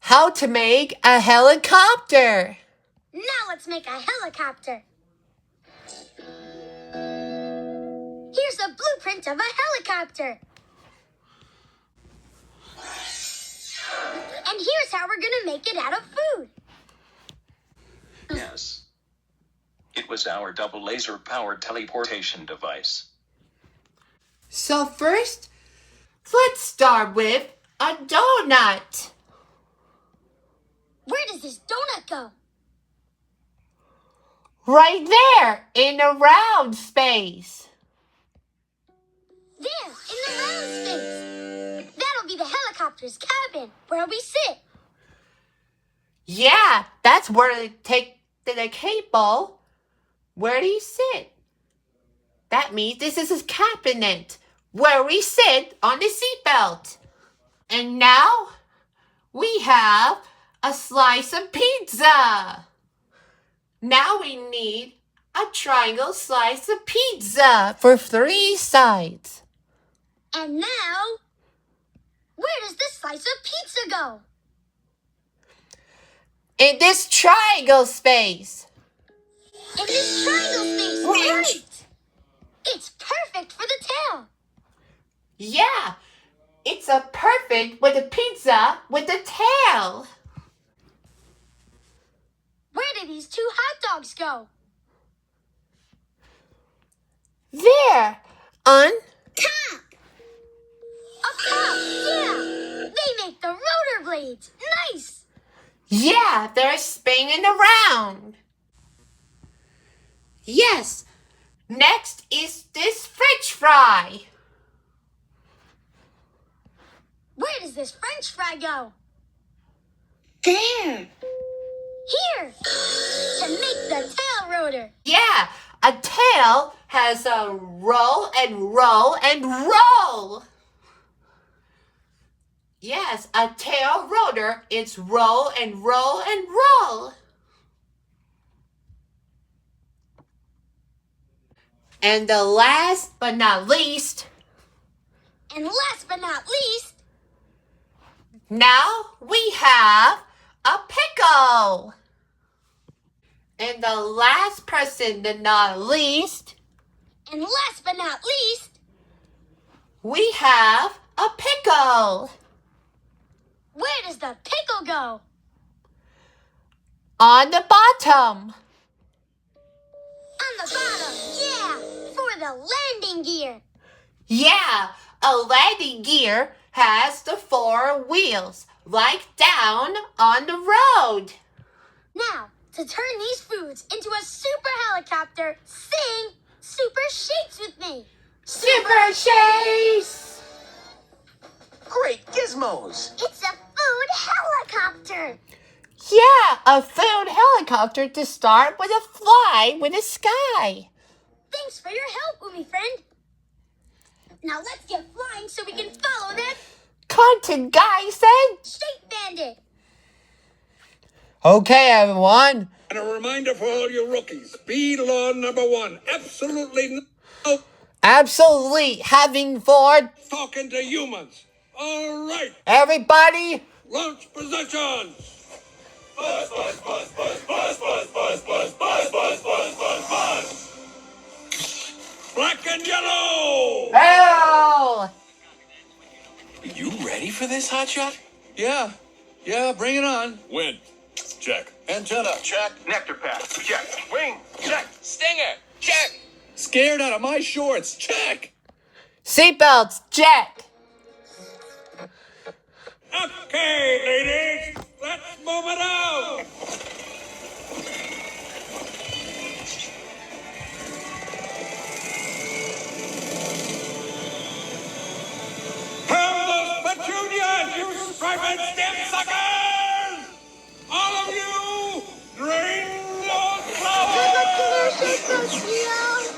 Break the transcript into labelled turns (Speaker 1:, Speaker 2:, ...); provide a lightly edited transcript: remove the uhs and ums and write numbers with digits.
Speaker 1: how to make a helicopter.
Speaker 2: Now let's make a helicopter. Here's a blueprint of a helicopter. And here's how we're going to make it out of food.
Speaker 3: Yes. It was our double laser-powered teleportation device.
Speaker 1: So first, let's start with a donut.
Speaker 2: Where does this donut go?
Speaker 1: Right there, in a round space.
Speaker 2: There, in the round space. That'll be the helicopter's cabin, where we sit.
Speaker 1: Yeah, that's where they take the cable. Where do you sit? That means this is a cabinet where we sit on the seatbelt. And now we have a slice of pizza. Now we need a triangle slice of pizza for 3 sides.
Speaker 2: And now, where does this slice of pizza go?
Speaker 1: In this triangle space.
Speaker 2: In this triangle space, right! It's perfect for the tail.
Speaker 1: Yeah, it's a perfect with a pizza with a tail.
Speaker 2: Where did these 2 hot dogs go?
Speaker 1: There, on
Speaker 2: Top! Up top, yeah! They make the rotor blades. Nice!
Speaker 1: Yeah, they're spinning around. Yes, next is this French fry.
Speaker 2: Where does this French fry go?
Speaker 4: There.
Speaker 2: Here! To make the tail rotor.
Speaker 1: Yeah, a tail has a roll and roll and roll. Yes, a tail rotor, it's roll and roll and roll. And the last but not least,
Speaker 2: And last but not least,
Speaker 1: now we have a pickle. And the last person but not least,
Speaker 2: and last but not least,
Speaker 1: we have a pickle.
Speaker 2: where does the pickle go?
Speaker 1: On the bottom.
Speaker 2: On the bottom, yeah! For the landing gear.
Speaker 1: Yeah, a landing gear has the 4 wheels, like down on the road.
Speaker 2: Now, to turn these foods into a super helicopter, sing Super Shakes with me.
Speaker 1: Super Chase!
Speaker 5: Great gizmos!
Speaker 2: It's a food helicopter.
Speaker 1: Yeah, a food helicopter to start with a fly with the sky.
Speaker 2: Thanks for your help, Umi friend. Now let's get flying so we can follow that
Speaker 1: Content guy said.
Speaker 2: shape bandit.
Speaker 1: Okay, everyone.
Speaker 6: And a reminder for all you rookies, speed law number 1. Absolutely no
Speaker 1: Absolutely having for
Speaker 6: talking to humans. All right,
Speaker 1: everybody.
Speaker 6: launch position. Black and yellow.
Speaker 1: Hell!
Speaker 5: You ready for this, Hotshot? Yeah, bring it on.
Speaker 6: Wind. Check.
Speaker 5: Antenna, check.
Speaker 3: Nectar path, check. Wing, check.
Speaker 5: Stinger, check. Scared out of my shorts, check.
Speaker 1: Seatbelts, check.
Speaker 6: Okay, ladies, let's move it out. Hell those petunias, you striped stem suckers! All of you, drain your flowers!
Speaker 2: Super slow.